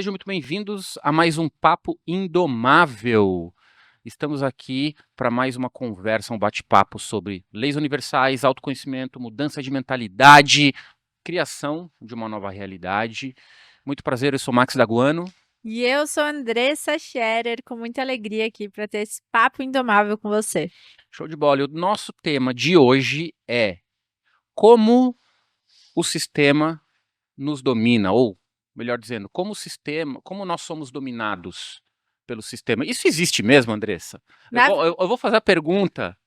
Sejam muito bem-vindos a mais um Papo Indomável. Estamos aqui para mais uma conversa, um bate-papo sobre leis universais, autoconhecimento, mudança de mentalidade, criação de uma nova realidade. Muito prazer, eu sou Max Daguano. E eu sou Andressa Scherer, com muita alegria aqui para ter esse papo indomável com você. Show de bola. E o nosso tema de hoje é como o sistema nos domina, ou melhor dizendo, como nós somos dominados pelo sistema. Isso existe mesmo, Andressa? Eu Na- vou, eu, eu vou fazer a pergunta,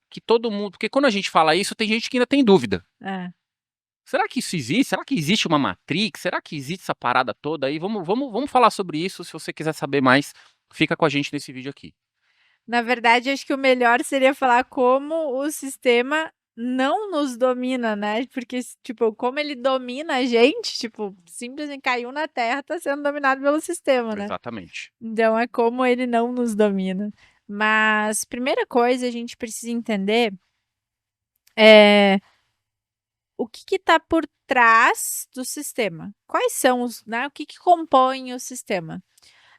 que todo mundo, porque quando a gente fala isso, tem gente que ainda tem dúvida. É. Será que isso existe? Será que existe uma Matrix? Será que existe essa parada toda aí? Vamos falar sobre isso. Se você quiser saber mais, fica com a gente nesse vídeo aqui. Na verdade, acho que o melhor seria falar como o sistema não nos domina, né? Porque, tipo, como ele domina a gente, tipo, simplesmente caiu na Terra, tá sendo dominado pelo sistema, né? Exatamente. Então, é como ele não nos domina. Mas, primeira coisa, a gente precisa entender é o que está por trás do sistema. Quais são os, né? O que compõe o sistema?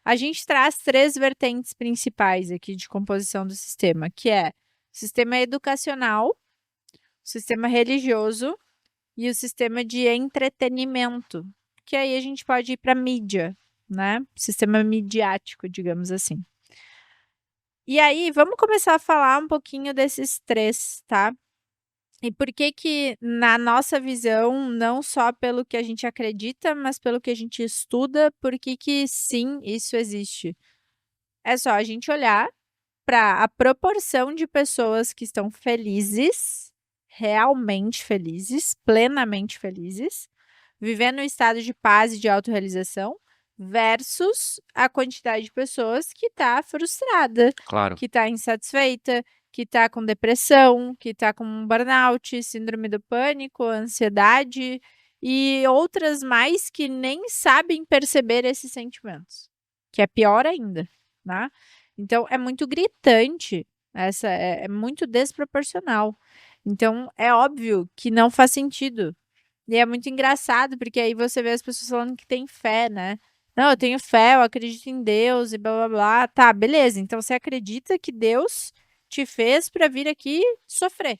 A gente traz três vertentes principais aqui de composição do sistema, que é o sistema educacional, o sistema religioso e o sistema de entretenimento, que aí a gente pode ir para mídia, né? Sistema midiático, digamos assim. E aí, vamos começar a falar um pouquinho desses três, tá? E por que que, na nossa visão, não só pelo que a gente acredita, mas pelo que a gente estuda, por que que sim, isso existe? É só a gente olhar para a proporção de pessoas que estão felizes, realmente felizes, plenamente felizes, vivendo um estado de paz e de autorrealização, versus a quantidade de pessoas que está frustrada, Claro. que está insatisfeita, que está com depressão, que está com burnout, síndrome do pânico, ansiedade e outras mais que nem sabem perceber esses sentimentos, que é pior ainda, né? Então é muito gritante, essa é muito desproporcional. Então é óbvio que não faz sentido. E é muito engraçado, porque aí você vê as pessoas falando que tem fé, né? Não, eu tenho fé, eu acredito em Deus e blá blá blá. Tá, beleza. Então você acredita que Deus te fez para vir aqui sofrer,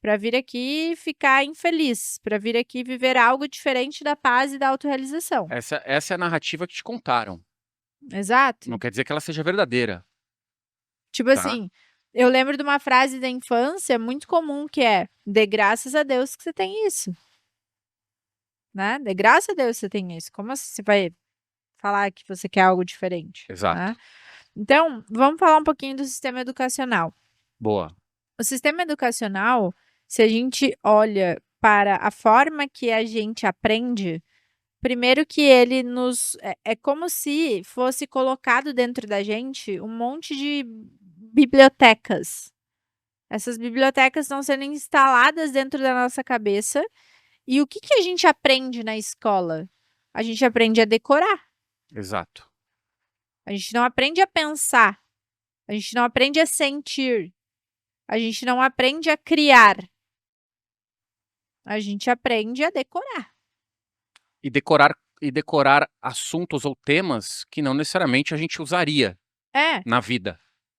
para vir aqui ficar infeliz, para vir aqui viver algo diferente da paz e da autorrealização. Essa é a narrativa que te contaram. Exato. Não quer dizer que ela seja verdadeira, Tipo tá? assim, eu lembro de uma frase da infância muito comum que é: dê graças a Deus que você tem isso, né? Dê graças a Deus que você tem isso. Como assim você vai falar que você quer algo diferente, Exato. né? Então, vamos falar um pouquinho do sistema educacional. Boa. O sistema educacional, se a gente olha para a forma que a gente aprende, primeiro que ele nos é como se fosse colocado dentro da gente um monte de bibliotecas. Essas bibliotecas estão sendo instaladas dentro da nossa cabeça. E o que que a gente aprende na escola? A gente aprende a decorar. Exato. A gente não aprende a pensar. A gente não aprende a sentir. A gente não aprende a criar. A gente aprende a decorar. E decorar assuntos ou temas que não necessariamente a gente usaria É, na vida.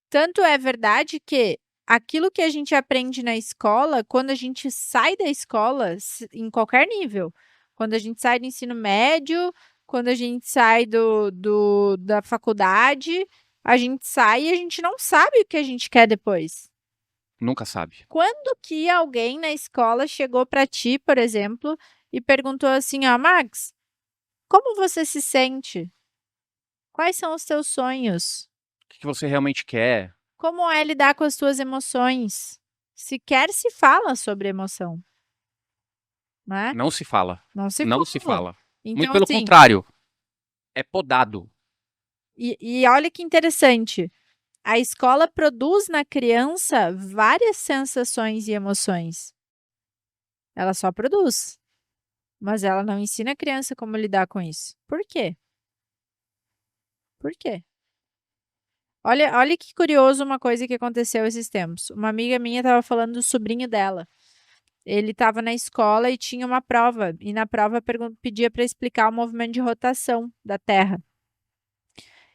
tanto é verdade que aquilo que a gente aprende na escola, quando a gente sai da escola, em qualquer nível, quando a gente sai do ensino médio, quando a gente sai da faculdade, a gente sai e a gente não sabe o que a gente quer depois. Nunca sabe. Quando que alguém na escola chegou para ti, por exemplo, e perguntou assim, ó, Max, como você se sente? Quais são os teus sonhos? O que você realmente quer? Como é lidar com as tuas emoções? Sequer se fala sobre emoção, né? Não se fala. Não se Não se fala. fala. Muito Então, pelo assim, contrário, é podado. e olha que interessante, a escola produz na criança várias sensações e emoções. Ela só produz, mas ela não ensina a criança como lidar com isso. Por quê? Por quê? Olha que curioso uma coisa que aconteceu esses tempos. Uma amiga minha estava falando do sobrinho dela. ele estava na escola e tinha uma prova, e na prova pedia para explicar o movimento de rotação da Terra.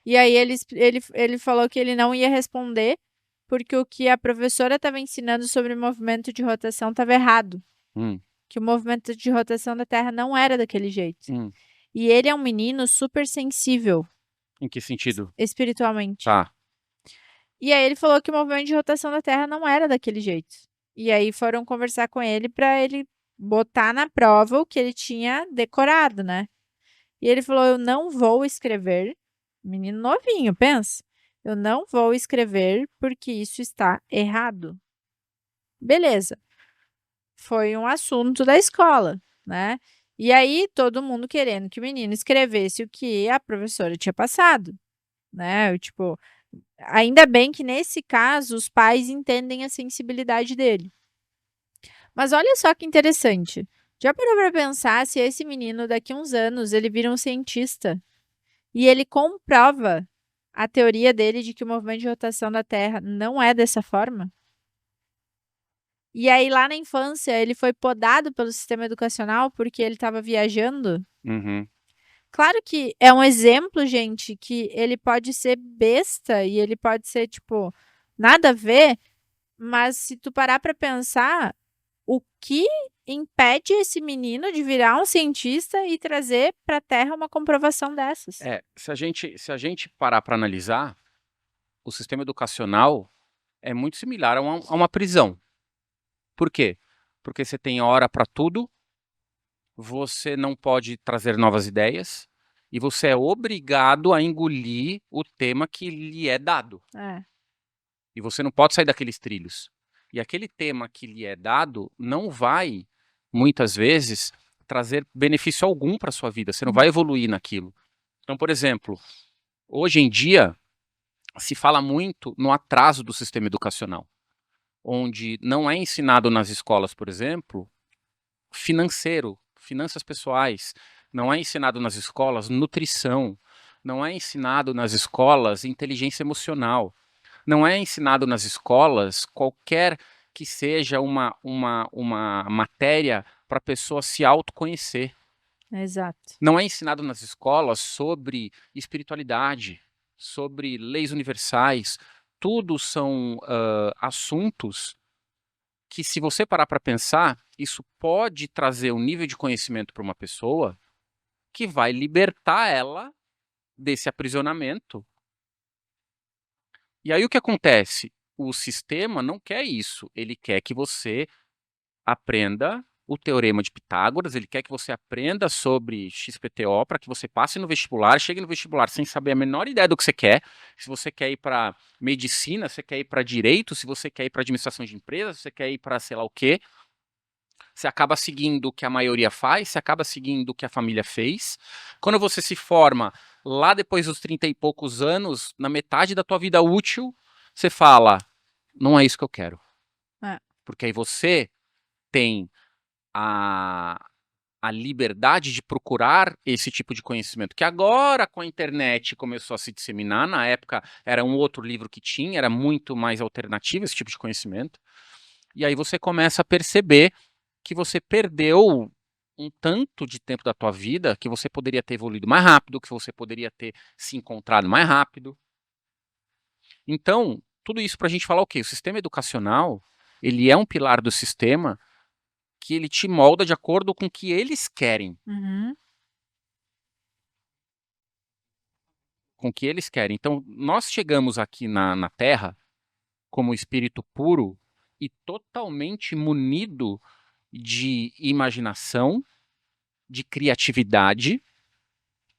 E aí ele falou que ele não ia responder, porque o que a professora estava ensinando sobre o movimento de rotação estava errado. Que o movimento de rotação da Terra não era daquele jeito. E ele é um menino super sensível. Em que sentido? Espiritualmente. Tá. E aí ele falou que o movimento de rotação da Terra não era daquele jeito. E aí foram conversar com ele para ele botar na prova o que ele tinha decorado, né? E ele falou: eu não vou escrever, menino novinho, pensa. Eu não vou escrever porque isso está errado. Beleza. Foi um assunto da escola, né? E aí todo mundo querendo que o menino escrevesse o que a professora tinha passado, né? Tipo, ainda bem que nesse caso os pais entendem a sensibilidade dele. Mas olha só que interessante. Já parou para pensar se esse menino daqui a uns anos ele vira um cientista e ele comprova a teoria dele de que o movimento de rotação da Terra não é dessa forma? E aí lá na infância ele foi podado pelo sistema educacional porque ele estava viajando? Claro que é um exemplo, gente, que ele pode ser besta e ele pode ser, tipo, nada a ver, mas se tu parar para pensar, o que impede esse menino de virar um cientista e trazer para a Terra uma comprovação dessas? Se a gente parar para analisar, o sistema educacional é muito similar a uma prisão. Por quê? Porque você tem hora para tudo, você não pode trazer novas ideias e você é obrigado a engolir o tema que lhe é dado. E você não pode sair daqueles trilhos. E aquele tema que lhe é dado não vai, muitas vezes, trazer benefício algum para a sua vida. Você não vai evoluir naquilo. Então, por exemplo, hoje em dia, se fala muito no atraso do sistema educacional, onde não é ensinado nas escolas, por exemplo, finanças pessoais, não é ensinado nas escolas nutrição, não é ensinado nas escolas inteligência emocional, não é ensinado nas escolas qualquer que seja uma matéria para a pessoa se autoconhecer. Exato. Não é ensinado nas escolas sobre espiritualidade, sobre leis universais. Tudo são assuntos que, se você parar para pensar, isso pode trazer um nível de conhecimento para uma pessoa que vai libertar ela desse aprisionamento. E aí o que acontece? O sistema não quer isso. Ele quer que você aprenda o teorema de Pitágoras, ele quer que você aprenda sobre XPTO para que você passe no vestibular, chegue no vestibular sem saber a menor ideia do que você quer. Se você quer ir para medicina, se você quer ir para direito, se você quer ir para administração de empresas, se você quer ir para sei lá o quê, você acaba seguindo o que a maioria faz, você acaba seguindo o que a família fez. Quando você se forma lá depois dos 30 e poucos anos, na metade da tua vida útil, você fala, não é isso que eu quero. Porque aí você tem a liberdade de procurar esse tipo de conhecimento, que agora com a internet começou a se disseminar. Na época era um outro livro que tinha, era muito mais alternativo esse tipo de conhecimento. E aí você começa a perceber que você perdeu um tanto de tempo da tua vida, que você poderia ter evoluído mais rápido, que você poderia ter se encontrado mais rápido. Então, tudo isso para a gente falar o quê? O sistema educacional, ele é um pilar do sistema que ele te molda de acordo com o que eles querem. Com o que eles querem. Então, nós chegamos aqui na Terra como espírito puro e totalmente munido de imaginação, de criatividade,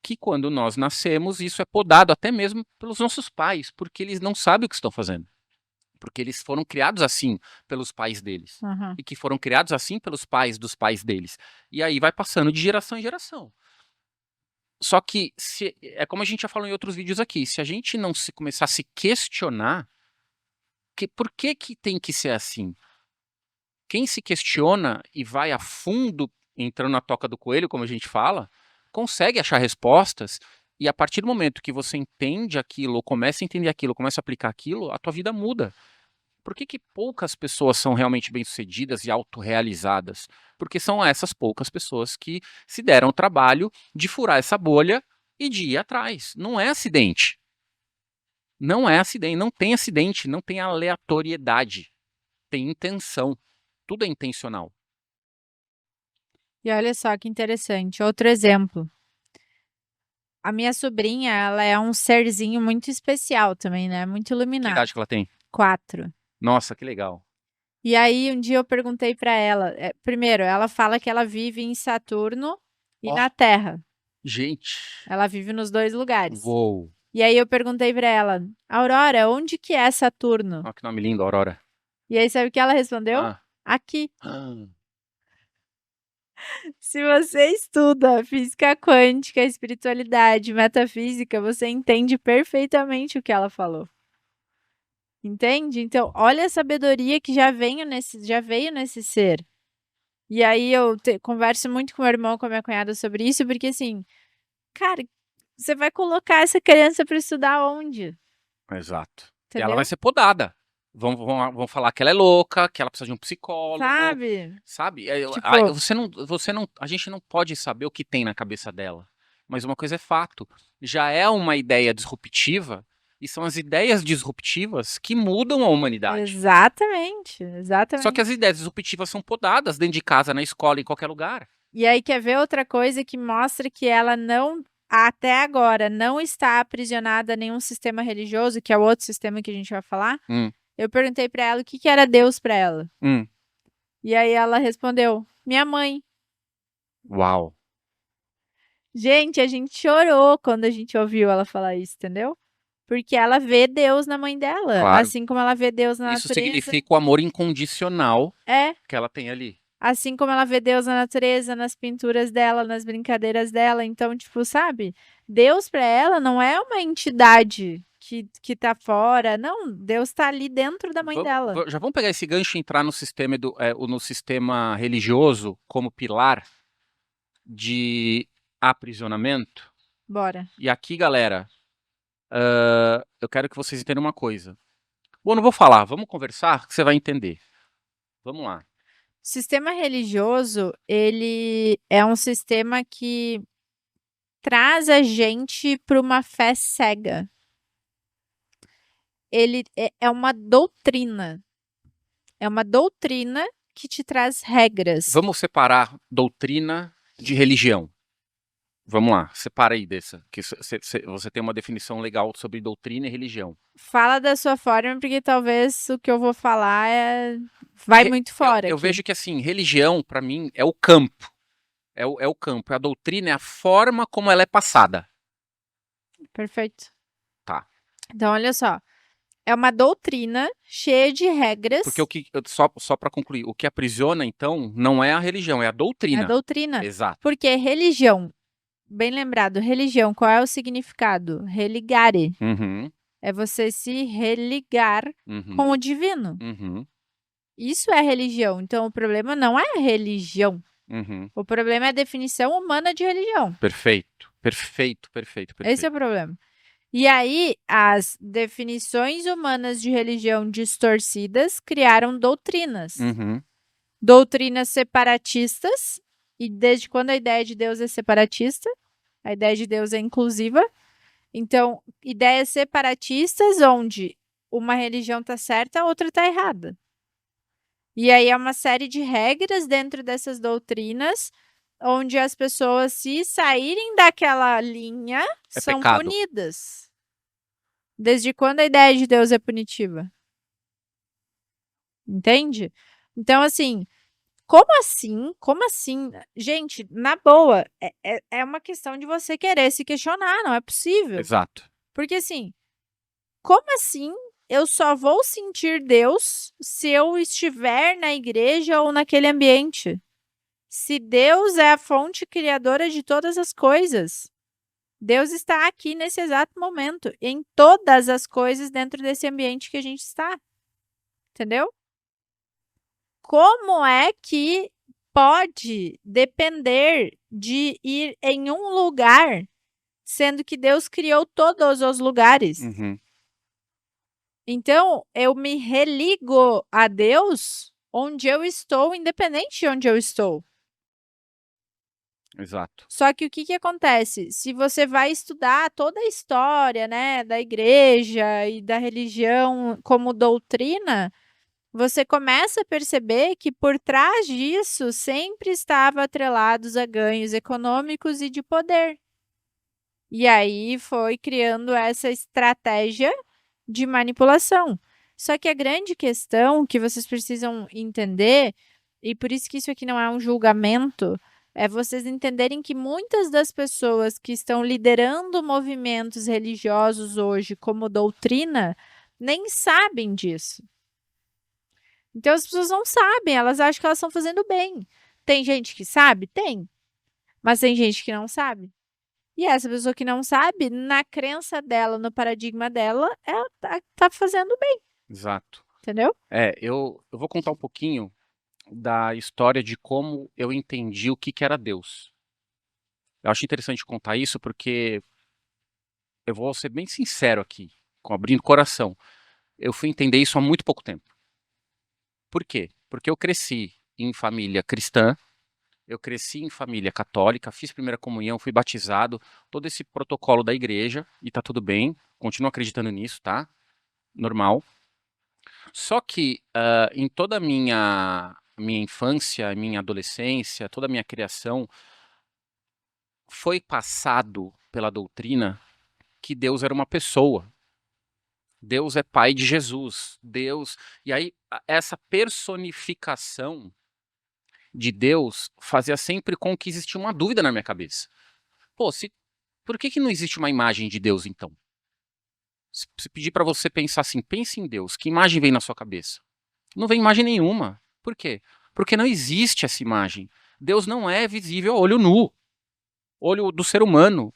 que quando nós nascemos, isso é podado até mesmo pelos nossos pais, porque eles não sabem o que estão fazendo. Porque eles foram criados assim pelos pais deles. E que foram criados assim pelos pais dos pais deles. E aí vai passando de geração em geração. Só que, é como a gente já falou em outros vídeos aqui, se a gente não começar a se questionar, por que tem que ser assim? Quem se questiona e vai a fundo, entrando na toca do coelho, como a gente fala, consegue achar respostas, e a partir do momento que você entende aquilo, ou começa a entender aquilo, começa a aplicar aquilo, a tua vida muda. Por que poucas pessoas são realmente bem-sucedidas e autorrealizadas? Porque são essas poucas pessoas que se deram o trabalho de furar essa bolha e de ir atrás. Não é acidente. Não é acidente, não tem acidente, não tem aleatoriedade. Tem intenção. Tudo é intencional. E olha só que interessante. Outro exemplo. A minha sobrinha, ela é um serzinho muito especial também, né? Muito Que iluminado. idade que ela tem? 4. Nossa, que legal. E aí, um dia eu perguntei pra ela. Primeiro, ela fala que ela vive em Saturno e Ó. na Terra. Gente. Ela vive nos 2 lugares. Uou. E aí eu perguntei pra ela, Aurora, onde que é Saturno? Olha que nome lindo, Aurora. E aí sabe o que ela respondeu? Ah. Aqui. Ah. Se você estuda física quântica, espiritualidade, metafísica, você entende perfeitamente o que ela falou. Entende? Então, olha a sabedoria que já veio nesse ser. E aí eu converso muito com meu irmão, com a minha cunhada sobre isso, porque assim, cara, você vai colocar essa criança para estudar onde? Exato. E Entendeu? ela vai ser podada. Vão falar que ela é louca, que ela precisa de um psicólogo. Sabe? Sabe? Tipo, A gente não pode saber o que tem na cabeça dela. Mas uma coisa é fato. Já é uma ideia disruptiva, e são as ideias disruptivas que mudam a humanidade. exatamente, Só que exatamente. as ideias disruptivas são podadas dentro de casa, na escola, em qualquer lugar. E aí quer ver outra coisa que mostra que ela não, até agora, não está aprisionada a nenhum sistema religioso, que é o outro sistema que a gente vai falar. Eu perguntei pra ela o que era Deus pra ela. E aí ela respondeu, minha mãe. Uau. Gente, a gente chorou quando a gente ouviu ela falar isso, entendeu? Porque ela vê Deus na mãe dela, Claro. assim como ela vê Deus na Isso natureza. significa o amor incondicional É, que ela tem ali. assim como ela vê Deus na natureza, nas pinturas dela, nas brincadeiras dela. Então, tipo, sabe? Deus pra ela não é uma entidade que tá fora. Não, Deus tá ali dentro da mãe dela. Já vamos pegar esse gancho e entrar no sistema religioso como pilar de aprisionamento? Bora. E aqui, galera, eu quero que vocês entendam uma coisa. Bom, não vou falar, vamos conversar que você vai entender. Vamos lá. O sistema religioso, ele é um sistema que traz a gente para uma fé cega. Ele é uma doutrina. É uma doutrina que te traz regras. Vamos separar doutrina de religião. Vamos lá, separa aí dessa, que você tem uma definição legal sobre doutrina e religião. Fala da sua forma, porque talvez o que eu vou falar vai muito fora. Eu aqui. vejo que assim, religião para mim é o campo. É o campo, a doutrina é a forma como ela é passada. Perfeito. Tá. Então, olha só. É uma doutrina cheia de regras. Porque só para concluir, o que aprisiona, então, não é a religião, é a doutrina. É a doutrina. Exato. Porque religião, bem lembrado, religião, qual é o significado? Religare. Uhum. É você se religar com o divino. Uhum. Isso é religião. Então, o problema não é a religião. Uhum. O problema é a definição humana de religião. Perfeito, perfeito, perfeito, perfeito. Esse é o problema. E aí, as definições humanas de religião distorcidas criaram doutrinas. Uhum. Doutrinas separatistas. E desde quando a ideia de Deus é separatista? A ideia de Deus é inclusiva. Então, ideias separatistas onde uma religião está certa, a outra está errada. E aí é uma série de regras dentro dessas doutrinas, onde as pessoas, se saírem daquela linha, são pecado. punidas. Desde quando a ideia de Deus é punitiva? Entende? Então, assim, como assim? Como assim? Gente, na boa, é uma questão de você querer se questionar, não é possível. Exato. Porque, assim, como assim eu só vou sentir Deus se eu estiver na igreja ou naquele ambiente? Se Deus é a fonte criadora de todas as coisas, Deus está aqui nesse exato momento, em todas as coisas dentro desse ambiente que a gente está. Entendeu? Como é que pode depender de ir em um lugar, sendo que Deus criou todos os lugares? Uhum. Então, eu me religo a Deus onde eu estou, independente de onde eu estou. Exato. Só que o que acontece? Se você vai estudar toda a história, né, da igreja e da religião como doutrina, você começa a perceber que por trás disso sempre estava atrelados a ganhos econômicos e de poder. E aí foi criando essa estratégia de manipulação. Só que a grande questão que vocês precisam entender, e por isso que isso aqui não é um julgamento, é vocês entenderem que muitas das pessoas que estão liderando movimentos religiosos hoje como doutrina, nem sabem disso. Então as pessoas não sabem, elas acham que elas estão fazendo bem. Tem gente que sabe? Tem. Mas tem gente que não sabe. E essa pessoa que não sabe, na crença dela, no paradigma dela, ela tá fazendo bem, Exato. entendeu? Eu vou contar um pouquinho da história de como eu entendi o que era Deus. Eu acho interessante contar isso porque eu vou ser bem sincero aqui, abrindo o coração. Eu fui entender isso há muito pouco tempo. Por quê? Porque eu cresci em família cristã, eu cresci em família católica, fiz primeira comunhão, fui batizado, todo esse protocolo da igreja, e tá tudo bem, continuo acreditando nisso, tá? Normal. Só que em toda a minha infância, minha adolescência, toda a minha criação, foi passado pela doutrina que Deus era uma pessoa. Deus é pai de Jesus. Deus. E aí, essa personificação de Deus fazia sempre com que existia uma dúvida na minha cabeça. Pô, por que não existe uma imagem de Deus então? Se pedir para você pensar assim, pense em Deus, que imagem vem na sua cabeça? Não vem imagem nenhuma. Por quê? Porque não existe essa imagem. Deus não é visível a olho nu, olho do ser humano.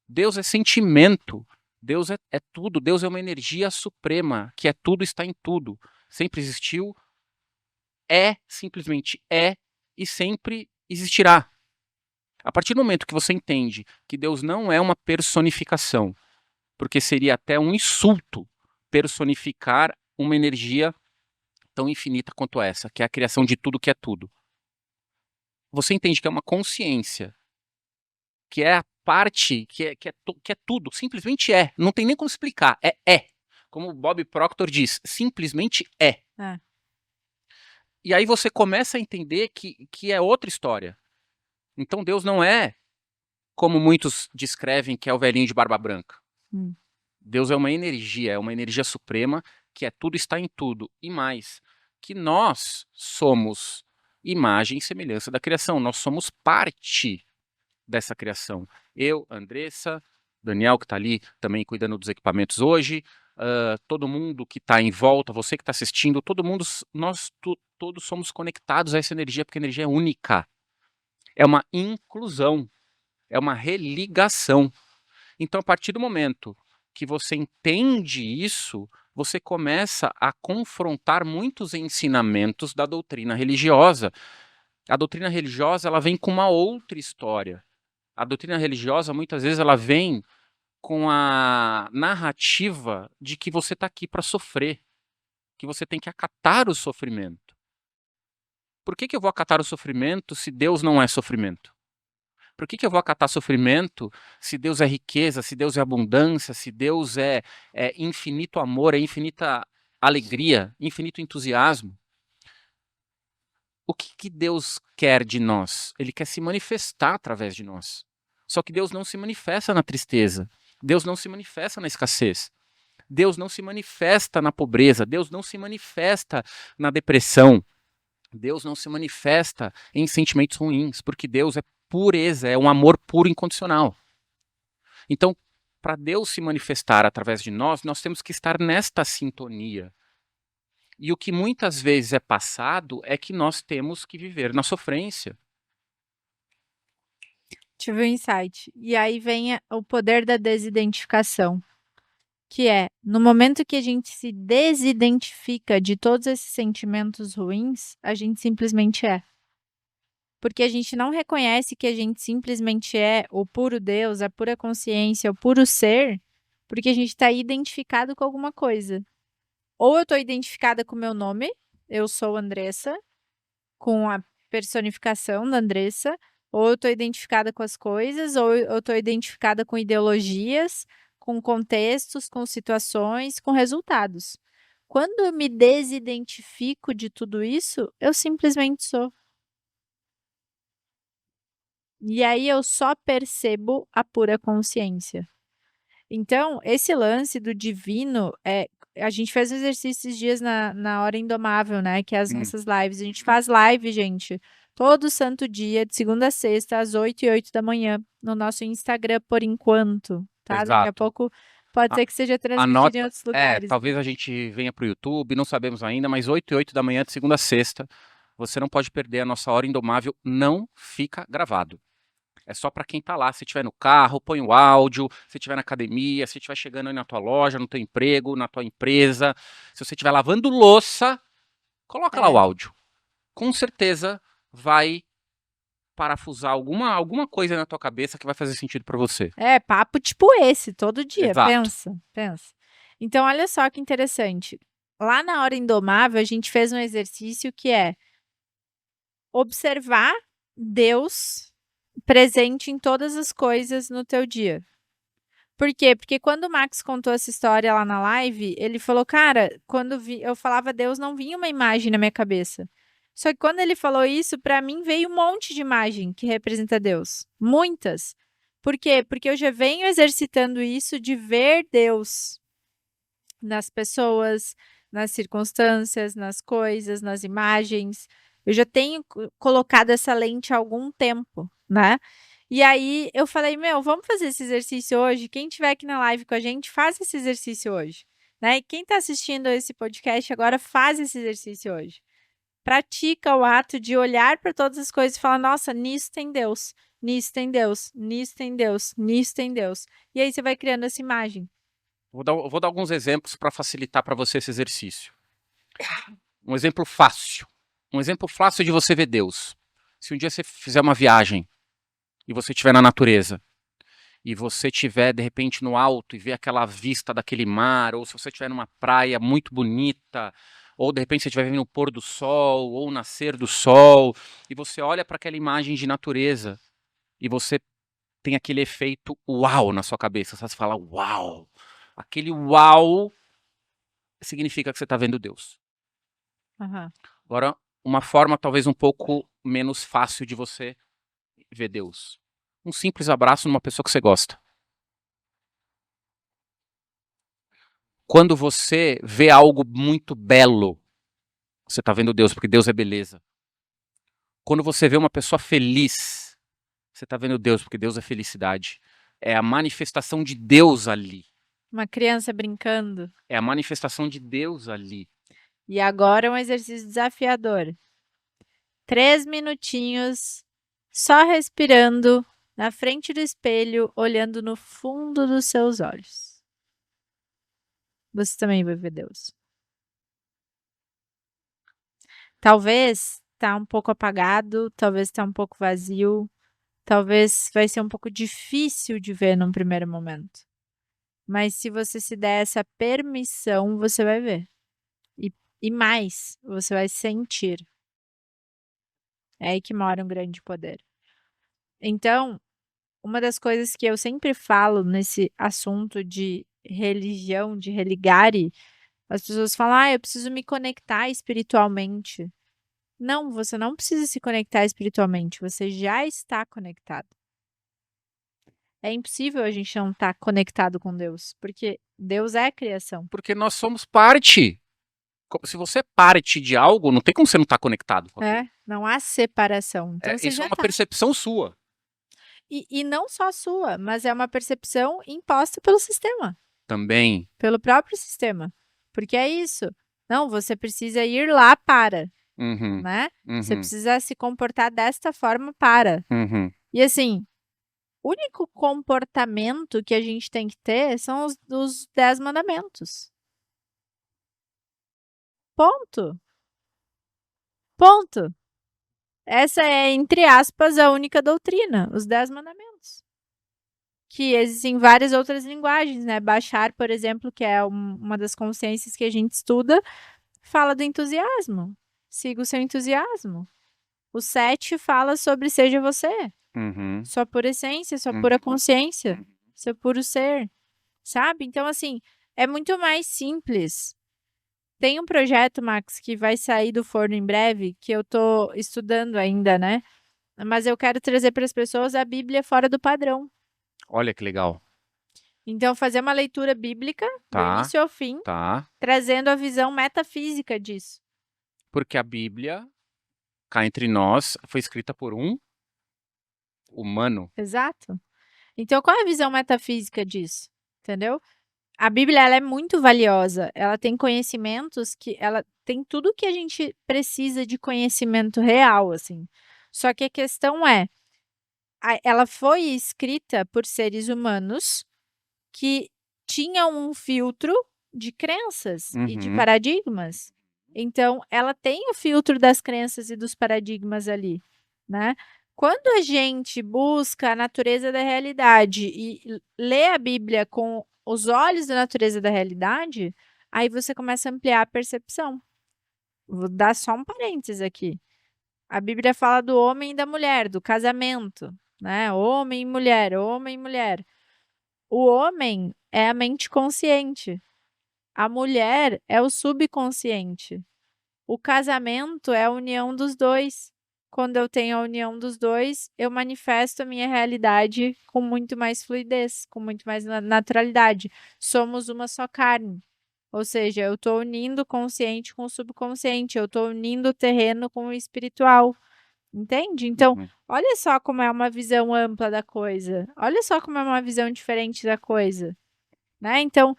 Deus é sentimento. Deus é tudo. Deus é uma energia suprema, que é tudo, está em tudo. Sempre existiu, simplesmente é e sempre existirá. A partir do momento que você entende que Deus não é uma personificação, porque seria até um insulto personificar uma energia tão infinita quanto essa, que é a criação de tudo que é tudo. Você entende que é uma consciência, que é a parte, que é tudo, simplesmente é. Não tem nem como explicar, é. Como o Bob Proctor diz, simplesmente é. É. E aí você começa a entender que é outra história. Então Deus não é como muitos descrevem que é o velhinho de barba branca. Deus é uma energia suprema, que é tudo, está em tudo. E mais, que nós somos imagem e semelhança da criação. Nós somos parte dessa criação. Eu, Andressa, Daniel, que está ali também cuidando dos equipamentos hoje, todo mundo que está em volta, você que está assistindo, todo mundo, todos somos conectados a essa energia, porque a energia é única. É uma inclusão, é uma religação. Então, a partir do momento que você entende isso, você começa a confrontar muitos ensinamentos da doutrina religiosa. A doutrina religiosa, ela vem com uma outra história. A doutrina religiosa, muitas vezes, ela vem com a narrativa de que você está aqui para sofrer, que você tem que acatar o sofrimento. Por que eu vou acatar o sofrimento se Deus não é sofrimento? Por que eu vou acatar sofrimento se Deus é riqueza, se Deus é abundância, se Deus é infinito amor, é infinita alegria, infinito entusiasmo? O que Deus quer de nós? Ele quer se manifestar através de nós. Só que Deus não se manifesta na tristeza. Deus não se manifesta na escassez. Deus não se manifesta na pobreza. Deus não se manifesta na depressão. Deus não se manifesta em sentimentos ruins, porque Deus é pureza, é um amor puro e incondicional. Então, para Deus se manifestar através de nós, nós temos que estar nesta sintonia. E o que muitas vezes é passado é que nós temos que viver na sofrência. Tive um insight. E aí vem o poder da desidentificação, que é, no momento que a gente se desidentifica de todos esses sentimentos ruins, a gente simplesmente é. Porque a gente não reconhece que a gente simplesmente é o puro Deus, a pura consciência, o puro ser, porque a gente está identificado com alguma coisa. Ou eu tô identificada com o meu nome, eu sou Andressa, com a personificação da Andressa, ou eu tô identificada com as coisas, ou eu tô identificada com ideologias, com contextos, com situações, com resultados. Quando eu me desidentifico de tudo isso, eu simplesmente sou. E aí eu só percebo a pura consciência. Então, esse lance do divino, a gente fez um exercício esses dias na Hora Indomável, né? Que é as nossas lives. A gente faz live, gente, todo santo dia, de segunda a sexta, às 8h08 da manhã, no nosso Instagram, por enquanto, tá? Daqui a Exato. pouco pode A- ser que seja transmitido em Anota, outros lugares. talvez a gente venha para o YouTube, não sabemos ainda, mas 8h08 da manhã, de segunda a sexta, você não pode perder a nossa Hora Indomável, não fica gravado. É só para quem tá lá. Se estiver no carro, põe o áudio. Se estiver na academia, se estiver chegando aí na tua loja, no teu emprego, na tua empresa, se você estiver lavando louça, coloca lá o áudio. Com certeza vai parafusar alguma coisa na tua cabeça que vai fazer sentido para você. Papo tipo esse, todo dia, Exato. pensa. Então, olha só que interessante. Lá na Hora Indomável, a gente fez um exercício que é observar Deus presente em todas as coisas no teu dia. Por quê? Porque quando o Max contou essa história lá na live, ele falou, cara, quando eu falava Deus, não vinha uma imagem na minha cabeça. Só que quando ele falou isso, para mim veio um monte de imagem que representa Deus. Muitas. Por quê? Porque eu já venho exercitando isso de ver Deus nas pessoas, nas circunstâncias, nas coisas, nas imagens. Eu já tenho colocado essa lente há algum tempo, né? E aí eu falei, meu, vamos fazer esse exercício hoje? Quem estiver aqui na live com a gente, faz esse exercício hoje, né? E quem está assistindo esse podcast agora, faz esse exercício hoje. Pratica o ato de olhar para todas as coisas e falar, nossa, nisso tem Deus, nisso tem Deus, nisso tem Deus, nisso tem Deus. E aí você vai criando essa imagem. Vou dar alguns exemplos para facilitar para você esse exercício. Um exemplo fácil. Um exemplo fácil de você ver Deus. Se um dia você fizer uma viagem e você estiver na natureza, e você estiver, de repente, no alto e ver aquela vista daquele mar, ou se você estiver numa praia muito bonita, ou de repente você estiver vendo o pôr do sol, ou o nascer do sol, e você olha para aquela imagem de natureza, e você tem aquele efeito uau na sua cabeça. Você fala uau. Aquele uau significa que você está vendo Deus. Uhum. Agora, uma forma talvez um pouco menos fácil de você ver Deus. Um simples abraço numa pessoa que você gosta. Quando você vê algo muito belo, você está vendo Deus, porque Deus é beleza. Quando você vê uma pessoa feliz, você está vendo Deus, porque Deus é felicidade. É a manifestação de Deus ali. Uma criança brincando. É a manifestação de Deus ali. E agora um exercício desafiador. 3 minutinhos, só respirando, na frente do espelho, olhando no fundo dos seus olhos. Você também vai ver Deus. Talvez tá um pouco apagado, talvez tá um pouco vazio, talvez vai ser um pouco difícil de ver num primeiro momento. Mas se você se der essa permissão, você vai ver. E mais, você vai sentir. É aí que mora um grande poder. Então, uma das coisas que eu sempre falo nesse assunto de religião, de religare, as pessoas falam, eu preciso me conectar espiritualmente. Não, você não precisa se conectar espiritualmente, você já está conectado. É impossível a gente não estar conectado com Deus, porque Deus é a criação. Porque nós somos parte. Se você é parte de algo, não tem como você não estar conectado com aquilo. Não há separação. Então você Isso já é uma está. percepção sua. E não só sua, mas é uma percepção imposta pelo sistema. Também. Pelo próprio sistema. Porque é isso. Não, você precisa ir lá para, Uhum, né? Você uhum, precisa se comportar desta forma para. uhum. E assim, o único comportamento que a gente tem que ter são os 10 mandamentos. Ponto. Ponto. Essa é, entre aspas, a única doutrina, os 10 mandamentos. que existem várias outras linguagens, né? Bashar, por exemplo, que é uma das consciências que a gente estuda, fala do entusiasmo. Siga o seu entusiasmo. O 7 fala sobre seja você. Uhum. Sua pura essência, sua Uhum. pura consciência, seu puro ser, sabe? Então, assim, é muito mais simples. Tem um projeto, Max, que vai sair do forno em breve, que eu tô estudando ainda, né? Mas eu quero trazer para as pessoas a Bíblia fora do padrão. Olha que legal. Então, fazer uma leitura bíblica, do Tá, início ao fim, tá. trazendo a visão metafísica disso. Porque a Bíblia, cá entre nós, foi escrita por um humano. Exato. Então, qual é a visão metafísica disso? Entendeu? A Bíblia, ela é muito valiosa. Ela tem conhecimentos que ela tem tudo que a gente precisa de conhecimento real, assim. Só que a questão é, ela foi escrita por seres humanos que tinham um filtro de crenças e de Uhum. paradigmas. Então, ela tem o filtro das crenças e dos paradigmas ali, né? Quando a gente busca a natureza da realidade e lê a Bíblia com os olhos da natureza da realidade, aí você começa a ampliar a percepção. Vou dar só um parênteses aqui. A Bíblia fala do homem e da mulher, do casamento, né? Homem e mulher, homem e mulher. O homem é a mente consciente. A mulher é o subconsciente. O casamento é a união dos dois. Quando eu tenho a união dos dois, eu manifesto a minha realidade com muito mais fluidez, com muito mais naturalidade. Somos uma só carne. Ou seja, eu estou unindo o consciente com o subconsciente, eu estou unindo o terreno com o espiritual. Entende? Então, Uhum. olha só como é uma visão ampla da coisa. Olha só como é uma visão diferente da coisa, né? Então,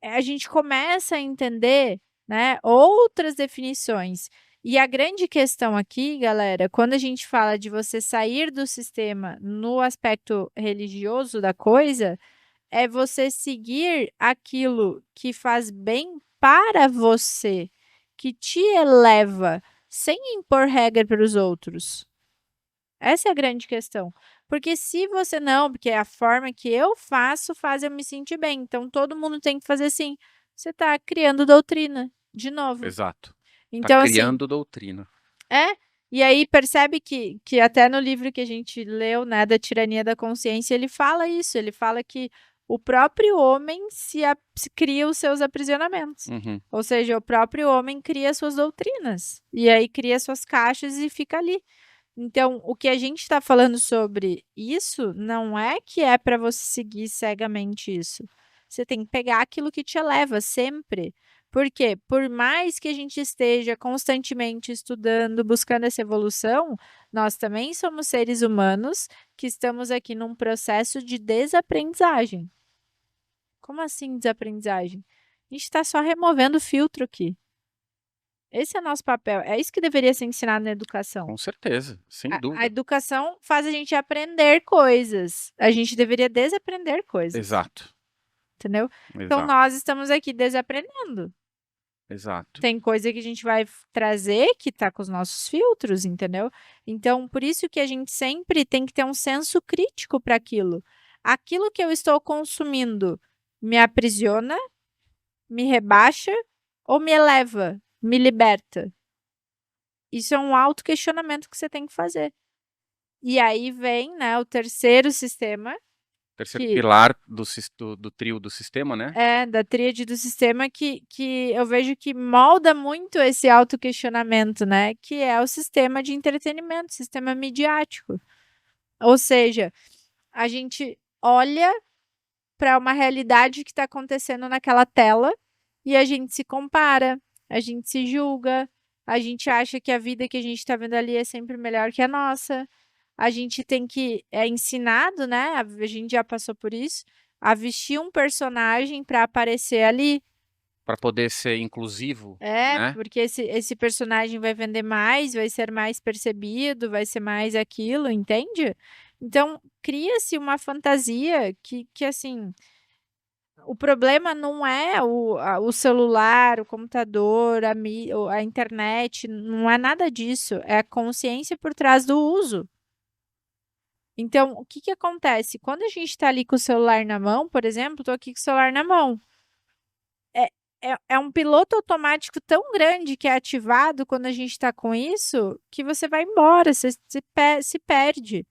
a gente começa a entender, né, outras definições. E a grande questão aqui, galera, quando a gente fala de você sair do sistema no aspecto religioso da coisa, é você seguir aquilo que faz bem para você, que te eleva, sem impor regra para os outros. Essa é a grande questão. Porque se você não, porque a forma que eu faço faz eu me sentir bem. Então todo mundo tem que fazer assim. Você está criando doutrina, de novo. Exato. Tá Então, assim, criando doutrina. e aí percebe que até no livro que a gente leu, né, da Tirania da Consciência, ele fala isso. Ele fala que o próprio homem se cria os seus aprisionamentos. Uhum. Ou seja, o próprio homem cria suas doutrinas. E aí cria suas caixas e fica ali. Então, o que a gente está falando sobre isso não é que é para você seguir cegamente isso. Você tem que pegar aquilo que te eleva sempre. Porque, por mais que a gente esteja constantemente estudando, buscando essa evolução, nós também somos seres humanos que estamos aqui num processo de desaprendizagem. Como assim desaprendizagem? A gente está só removendo o filtro aqui. Esse é o nosso papel. É isso que deveria ser ensinado na educação. Com certeza, sem A dúvida. educação faz a gente aprender coisas. A gente deveria desaprender coisas, Exato, entendeu? Então, exato, nós estamos aqui desaprendendo. exato. Tem coisa que a gente vai trazer que tá com os nossos filtros, entendeu? Então, por isso que a gente sempre tem que ter um senso crítico para aquilo. Aquilo que eu estou consumindo me aprisiona, me rebaixa ou me eleva, me liberta? Isso é um autoquestionamento que você tem que fazer. E aí vem, né, o terceiro sistema, Terceiro que pilar do trio do sistema, né? é da tríade do sistema, que eu vejo que molda muito esse autoquestionamento, né? Que é o sistema de entretenimento, sistema midiático. Ou seja, a gente olha para uma realidade que está acontecendo naquela tela e a gente se compara, a gente se julga, a gente acha que a vida que a gente está vendo ali é sempre melhor que a nossa. A gente tem que é ensinado, né? A gente já passou por isso, a vestir um personagem para aparecer ali. Para poder ser inclusivo, É, né? porque esse personagem vai vender mais, vai ser mais percebido, vai ser mais aquilo, entende? Então, cria-se uma fantasia que assim, o problema não é o celular, o computador, a internet, não é nada disso. É a consciência por trás do uso. Então, o que acontece? Quando a gente está ali com o celular na mão, por exemplo, estou aqui com o celular na mão. É um piloto automático tão grande que é ativado quando a gente está com isso, que você vai embora, você se perde.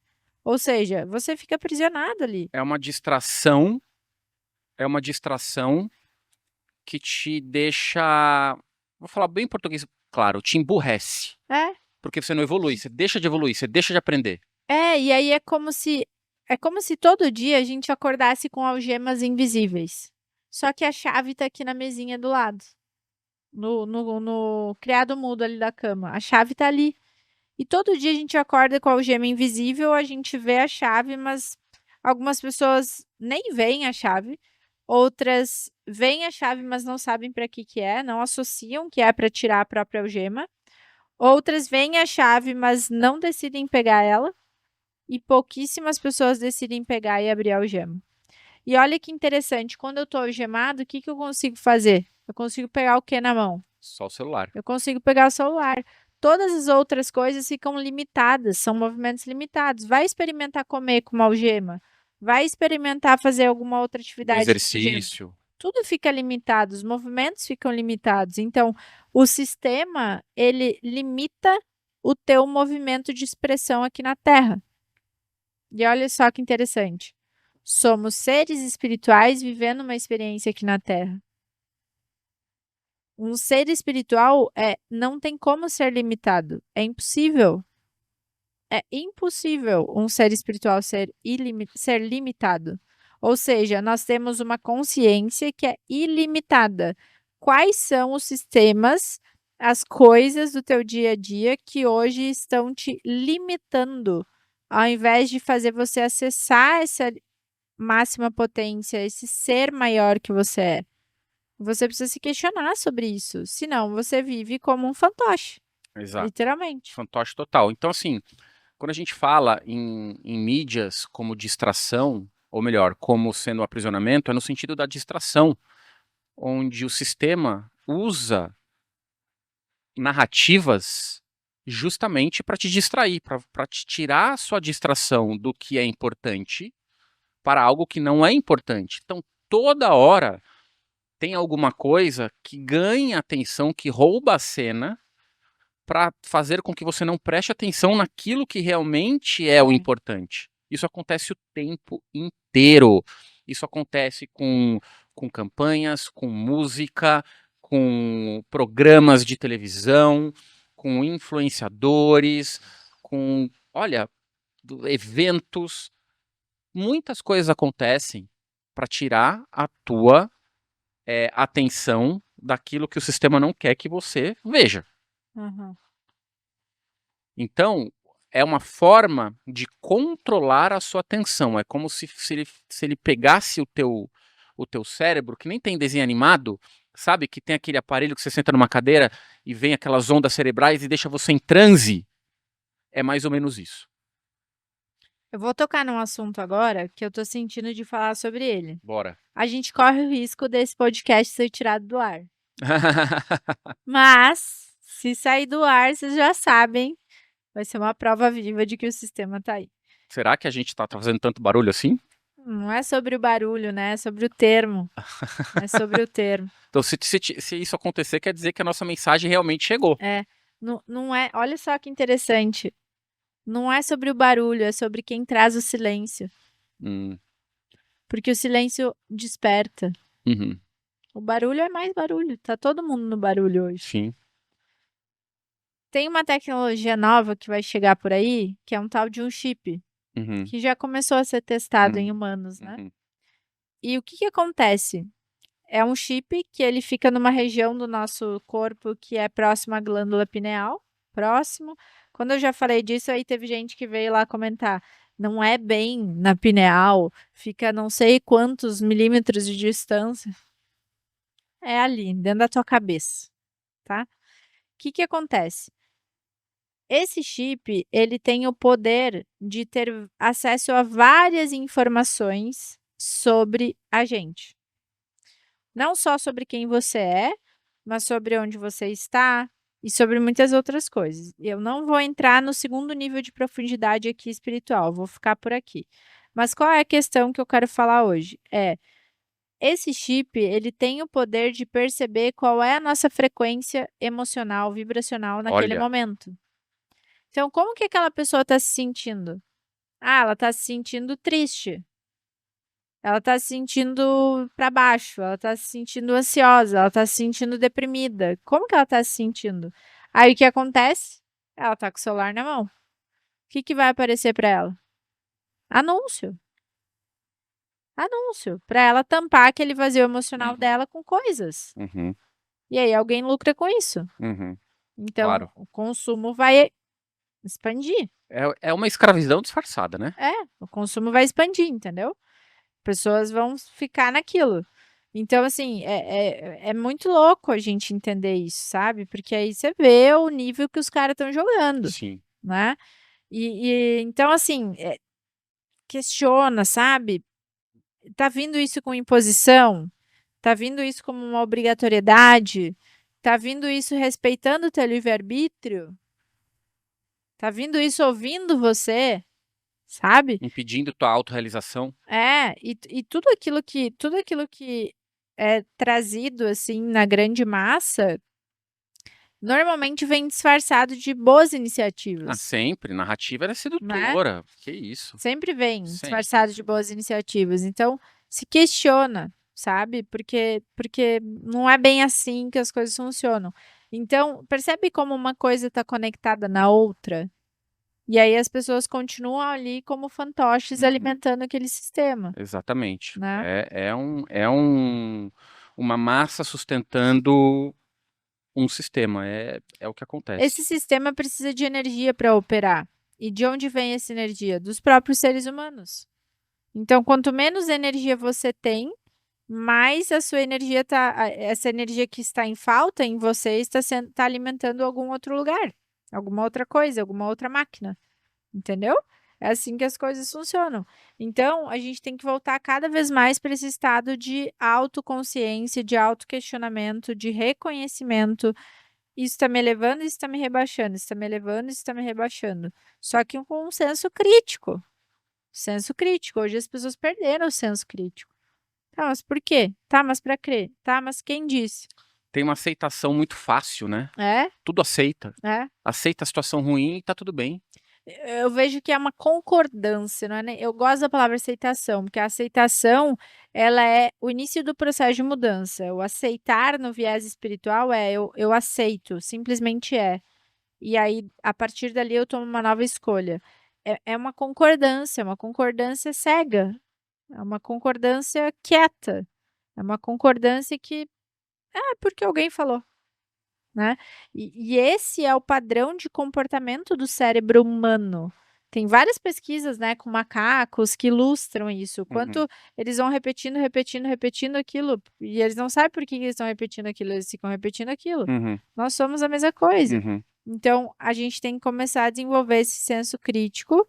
Ou seja, você fica aprisionado ali. É uma distração que te deixa, vou falar bem em português, claro, te emburrece. É, Porque você não evolui, você deixa de evoluir, você deixa de aprender. e aí é como se todo dia a gente acordasse com algemas invisíveis. Só que a chave tá aqui na mesinha do lado. No criado mudo ali da cama. A chave tá ali. E todo dia a gente acorda com a algema invisível, a gente vê a chave, mas algumas pessoas nem veem a chave. Outras veem a chave, mas não sabem para que é, não associam que é para tirar a própria algema. Outras veem a chave, mas não decidem pegar ela. E pouquíssimas pessoas decidem pegar e abrir a algema. E olha que interessante, quando eu estou algemado, o que eu consigo fazer? Eu consigo pegar o que na mão? Só o celular. Eu consigo pegar o celular. Todas as outras coisas ficam limitadas, são movimentos limitados. Vai experimentar comer com uma algema. Vai experimentar fazer alguma outra atividade com algema. Exercício. Tudo fica limitado, os movimentos ficam limitados. Então, o sistema, ele limita o teu movimento de expressão aqui na Terra. E olha só que interessante. Somos seres espirituais vivendo uma experiência aqui na Terra. Um ser espiritual não tem como ser limitado. É impossível. É impossível um ser espiritual ser limitado. Ou seja, nós temos uma consciência que é ilimitada. Quais são os sistemas, as coisas do teu dia a dia que hoje estão te limitando, ao invés de fazer você acessar essa máxima potência, esse ser maior que você é? Você precisa se questionar sobre isso, senão você vive como um fantoche, Exato. literalmente. Fantoche total. Então, assim, quando a gente fala em mídias como distração, ou melhor, como sendo aprisionamento, é no sentido da distração, onde o sistema usa narrativas justamente para te distrair, para te tirar a sua distração do que é importante para algo que não é importante. Então, toda hora tem alguma coisa que ganha atenção, que rouba a cena, para fazer com que você não preste atenção naquilo que realmente é o importante. Isso acontece o tempo inteiro. Isso acontece com campanhas, com música, com programas de televisão, com influenciadores, com, olha, eventos. Muitas coisas acontecem para tirar a tua atenção daquilo que o sistema não quer que você veja. Uhum. Então, é uma forma de controlar a sua atenção. É como se ele pegasse o teu cérebro, que nem tem desenho animado, sabe? Que tem aquele aparelho que você senta numa cadeira e vem aquelas ondas cerebrais e deixa você em transe. É mais ou menos isso. Eu vou tocar num assunto agora que eu tô sentindo de falar sobre ele. Bora. A gente corre o risco desse podcast ser tirado do ar. Mas, se sair do ar, vocês já sabem, vai ser uma prova viva de que o sistema tá aí. Será que a gente tá fazendo tanto barulho assim? Não é sobre o barulho, né? É sobre o termo. É sobre o termo. Então, se isso acontecer, quer dizer que a nossa mensagem realmente chegou. Não é. Olha só que interessante. Não é sobre o barulho, é sobre quem traz o silêncio. Porque o silêncio desperta. Uhum. O barulho é mais barulho. Tá todo mundo no barulho hoje. Sim. Tem uma tecnologia nova que vai chegar por aí, que é um tal de um chip, Uhum. que já começou a ser testado em humanos, né? Uhum. E o que acontece? É um chip que ele fica numa região do nosso corpo que é próxima à glândula pineal, próximo. Quando eu já falei disso, aí teve gente que veio lá comentar. Não é bem na pineal, fica não sei quantos milímetros de distância. É ali, dentro da tua cabeça, tá? O que acontece? Esse chip, ele tem o poder de ter acesso a várias informações sobre a gente. Não só sobre quem você é, mas sobre onde você está e sobre muitas outras coisas. Eu não vou entrar no segundo nível de profundidade aqui espiritual, vou ficar por aqui. Mas qual é a questão que eu quero falar hoje? Esse chip, ele tem o poder de perceber qual é a nossa frequência emocional, vibracional naquele Olha, momento. Então, como que aquela pessoa está se sentindo? Ah, ela está se sentindo triste. Ela está se sentindo para baixo, ela está se sentindo ansiosa, ela está se sentindo deprimida. Como que ela está se sentindo? Aí o que acontece? Ela está com o celular na mão. O que que vai aparecer para ela? Anúncio. Anúncio, para ela tampar aquele vazio emocional dela com coisas. uhum, E aí alguém lucra com isso. uhum, Então, claro. o consumo vai expandir. É uma escravidão disfarçada, né? O consumo vai expandir, entendeu? Pessoas vão ficar naquilo. Então, assim, é muito louco a gente entender isso, sabe? Porque aí você vê o nível que os caras estão jogando, Sim. né? Então, assim, questiona, sabe? Tá vindo isso com imposição? Tá vindo isso como uma obrigatoriedade? Tá vindo isso respeitando o teu livre-arbítrio? Tá vindo isso ouvindo você? Sabe? Impedindo tua autorrealização. E tudo aquilo que é trazido, assim, na grande massa, normalmente vem disfarçado de boas Ah, iniciativas, sempre. Narrativa era né? sedutora. Que isso? Sempre vem Sempre. disfarçado de boas iniciativas. Então, se questiona, sabe? Porque não é bem assim que as coisas funcionam. Então, percebe como uma coisa está conectada na outra? E aí as pessoas continuam ali como fantoches alimentando aquele sistema, Exatamente. né? Uma massa sustentando um sistema. É o que acontece. Esse sistema precisa de energia para operar. E de onde vem essa energia? Dos próprios seres humanos. Então, quanto menos energia você tem, mais a sua energia essa energia que está em falta em você está alimentando algum outro lugar, alguma outra coisa, alguma outra máquina, entendeu? É assim que as coisas funcionam. Então, a gente tem que voltar cada vez mais para esse estado de autoconsciência, de autoquestionamento, de reconhecimento. Isso está me elevando, isso está me rebaixando, isso está me elevando, isso está me rebaixando. Só que com um senso crítico. Senso crítico. Hoje as pessoas perderam o senso crítico. Tá, mas por quê? Tá, mas para quê? Tá, mas quem disse? Tem uma aceitação muito fácil, né? É? Tudo aceita. É? Aceita a situação ruim e tá tudo bem. Eu vejo que é uma concordância, não é eu gosto da palavra aceitação, porque a aceitação, ela é o início do processo de mudança. O aceitar no viés espiritual eu aceito, simplesmente é. E aí, a partir dali, eu tomo uma nova escolha. É uma concordância cega, é uma concordância quieta, é uma concordância que porque alguém falou, né? E esse é o padrão de comportamento do cérebro humano. Tem várias pesquisas, né, com macacos que ilustram isso. O Uhum, quanto eles vão repetindo, repetindo, repetindo aquilo, e eles não sabem por que eles estão repetindo aquilo, eles ficam repetindo aquilo. uhum, Nós somos a mesma coisa. uhum. Então, a gente tem que começar a desenvolver esse senso crítico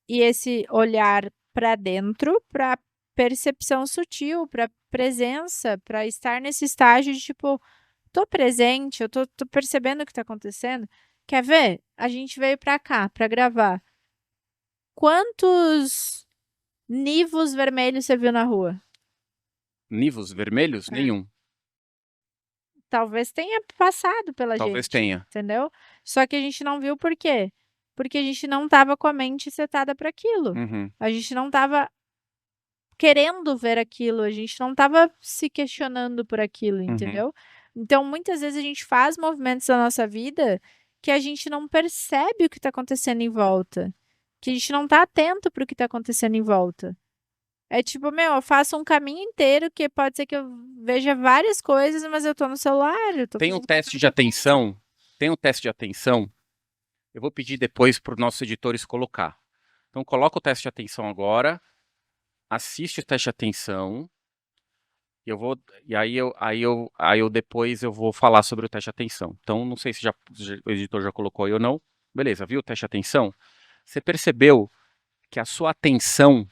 e esse olhar para dentro, para percepção sutil, para presença, para estar nesse estágio de tipo, tô presente, eu tô percebendo o que tá acontecendo. Quer ver? A gente veio para cá para gravar. Quantos nivos vermelhos você viu na rua? Nivos vermelhos? É. Nenhum. Talvez tenha passado pela Talvez gente, tenha. entendeu? Só que a gente não viu por quê? Porque a gente não estava com a mente setada para aquilo. Uhum, A gente não estava querendo ver aquilo, a gente não estava se questionando por aquilo, uhum, entendeu? Então, muitas vezes a gente faz movimentos da nossa vida que a gente não percebe o que está acontecendo em volta, que a gente não está atento para o que está acontecendo em volta. É tipo, meu, eu faço um caminho inteiro que pode ser que eu veja várias coisas, mas eu tô no celular, eu tô Tem um fazendo teste de atenção. Tem um teste de atenção. Eu vou pedir depois para os nossos editores colocar. Então coloca o teste de atenção agora. Assiste o teste de atenção. E eu vou. E aí eu depois eu vou falar sobre o teste de atenção. Então não sei se o editor já colocou aí ou não. Beleza, viu o teste de atenção? Você percebeu que a sua atenção,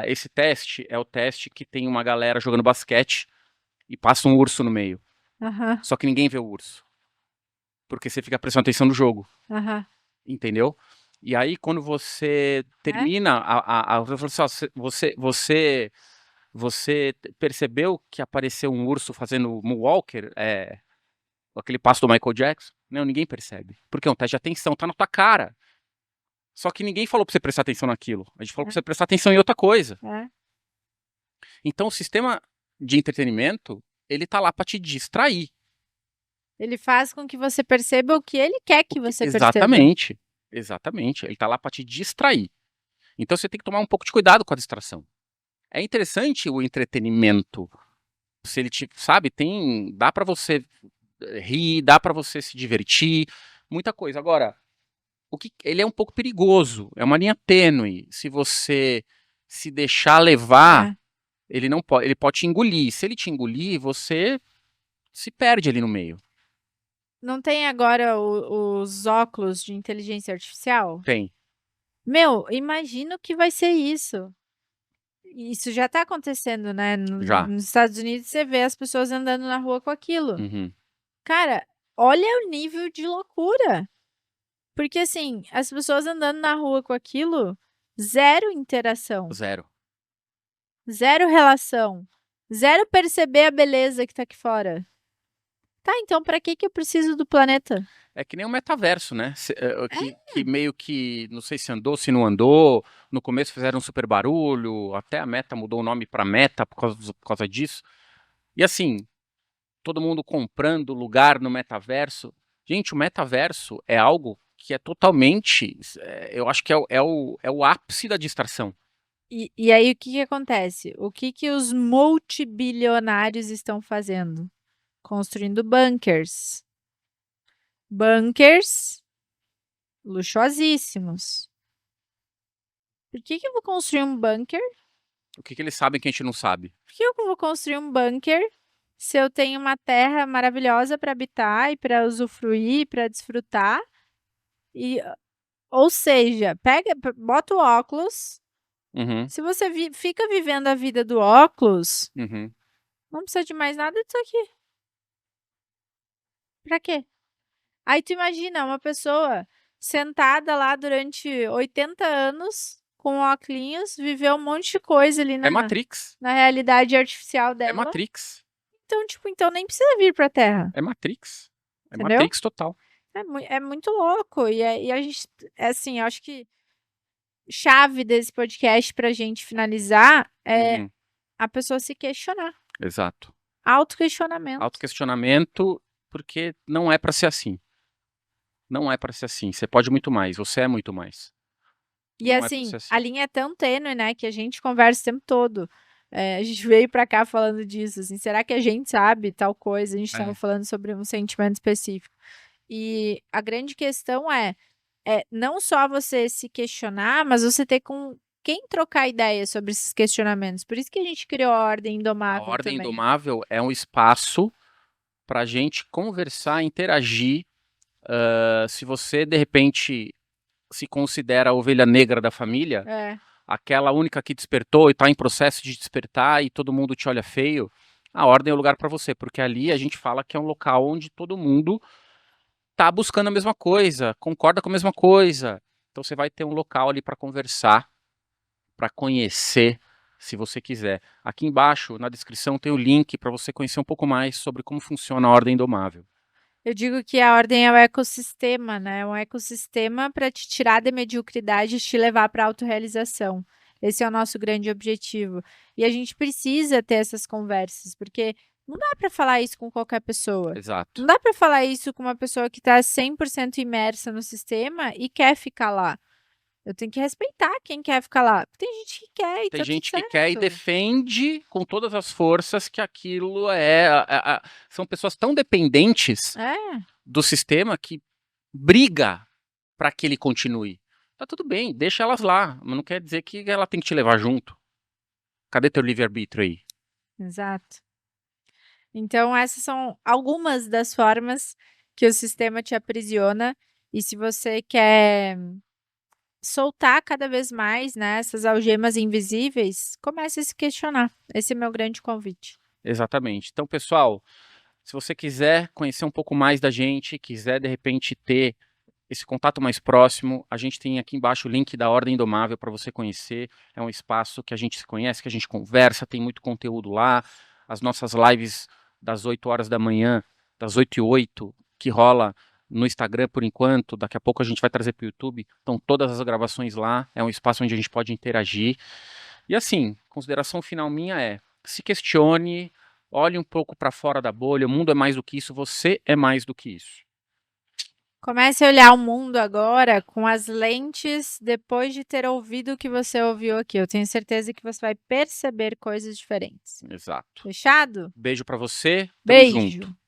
esse teste é o teste que tem uma galera jogando basquete e passa um urso no meio. Aham, Só que ninguém vê o urso. Porque você fica prestando atenção no jogo, aham. entendeu? E aí, quando você É? termina eu falo assim, ó, você percebeu que apareceu um urso fazendo moonwalker, aquele passo do Michael Jackson? Não, ninguém percebe. Porque é um teste de atenção, tá na tua cara. Só que ninguém falou pra você prestar atenção naquilo. A gente falou pra você prestar atenção em outra coisa. É. Então, o sistema de entretenimento, ele tá lá pra te distrair. Ele faz com que você perceba o que ele quer que você perceba. Exatamente. Exatamente. Ele tá lá pra te distrair. Então, você tem que tomar um pouco de cuidado com a distração. É interessante o entretenimento. Se ele te, sabe, dá pra você rir, dá pra você se divertir, muita coisa. Agora, ele é um pouco perigoso, é uma linha tênue. Se você se deixar levar, É. ele pode te engolir. Se ele te engolir, você se perde ali no meio. Não tem agora os óculos de inteligência artificial? Tem, Meu, imagina o que vai ser isso. Isso já tá acontecendo, né? já. Nos Estados Unidos você vê as pessoas andando na rua com aquilo. Uhum. Cara, olha o nível de loucura. Porque assim, as pessoas andando na rua com aquilo, zero interação, Zero. zero relação, zero perceber a beleza que tá aqui fora. Tá, então pra que que eu preciso do planeta? É que nem o metaverso, né? Que meio que, não sei se andou, se não andou. No começo fizeram um super barulho, até a Meta mudou o nome para Meta por causa disso. E assim, todo mundo comprando lugar no metaverso. Gente, o metaverso é algo que é totalmente. Eu acho que é o ápice da distração. E aí o que que acontece? O que que os multibilionários estão fazendo? Construindo bunkers. Bunkers luxuosíssimos. Por que que eu vou construir um bunker? O que eles sabem que a gente não sabe? Por que eu vou construir um bunker se eu tenho uma terra maravilhosa para habitar e para usufruir, para desfrutar? E, ou seja, bota o óculos. Uhum, Se você fica vivendo a vida do óculos, uhum. não precisa de mais nada disso aqui. Pra quê? Aí tu imagina uma pessoa sentada lá durante 80 anos, com óculos, viveu um monte de coisa ali É Matrix. na realidade artificial É dela. Matrix. Então, tipo, então nem precisa vir pra Terra, É Matrix. É entendeu? Matrix total. É muito louco. E a gente, assim, eu acho que chave desse podcast pra gente finalizar é Uhum, a pessoa se questionar. exato. Autoquestionamento. Autoquestionamento, porque não é pra ser assim. Não é pra ser assim. Você pode muito mais. Você é muito mais. E Não é pra ser assim, a assim. linha é tão tênue, né, que a gente conversa o tempo todo. A gente veio pra cá falando disso, assim, será que a gente sabe tal coisa? A gente estava É. falando sobre um sentimento específico. E a grande questão é não só você se questionar, mas você ter com quem trocar ideias sobre esses questionamentos. Por isso que a gente criou a Ordem A Indomável Ordem também. Indomável é um espaço para a gente conversar, interagir. Se você, de repente, se considera a ovelha negra da família, É, aquela única que despertou e está em processo de despertar e todo mundo te olha feio, a Ordem é o lugar para você, porque ali a gente fala que é um local onde todo mundo está buscando a mesma coisa, concorda com a mesma coisa. Então você vai ter um local ali para conversar, para conhecer, se você quiser. Aqui embaixo, na descrição, tem o link para você conhecer um pouco mais sobre como funciona a Ordem Indomável. eu digo que a Ordem é o ecossistema, né? É um ecossistema para te tirar da mediocridade e te levar para a autorrealização. Esse é o nosso grande objetivo. E a gente precisa ter essas conversas, porque não dá para falar isso com qualquer pessoa. Não Exato. dá para falar isso com uma pessoa que está 100% imersa no sistema e quer ficar lá. Eu tenho que respeitar quem quer ficar lá. Tem gente que quer e Tem tá tudo gente que quer e certo. defende com todas as forças que aquilo são pessoas tão dependentes É, do sistema que briga para que ele continue. Tá tudo bem, deixa elas lá, mas não quer dizer que ela tem que te levar junto. Cadê teu livre-arbítrio aí? exato. Então, essas são algumas das formas que o sistema te aprisiona. E se você quer soltar cada vez mais, né, essas algemas invisíveis, comece a se questionar. Esse é meu grande convite. Exatamente. Então, pessoal, Se você quiser conhecer um pouco mais da gente, quiser de repente ter esse contato mais próximo, a gente tem aqui embaixo o link da Ordem Indomável para você conhecer. É um espaço que a gente se conhece, que a gente conversa, tem muito conteúdo lá. As nossas lives das 8 horas da manhã, das 8h08, que rola no Instagram por enquanto, daqui a pouco a gente vai trazer para o YouTube, estão todas as gravações lá, é um espaço onde a gente pode interagir. E assim, consideração final minha é, se questione, olhe um pouco para fora da bolha, o mundo é mais do que isso, você é mais do que isso. Comece a olhar o mundo agora com as lentes depois de ter ouvido o que você ouviu aqui. Eu tenho certeza que você vai perceber coisas diferentes. Exato. Fechado? Beijo para você, tamo Beijo! junto.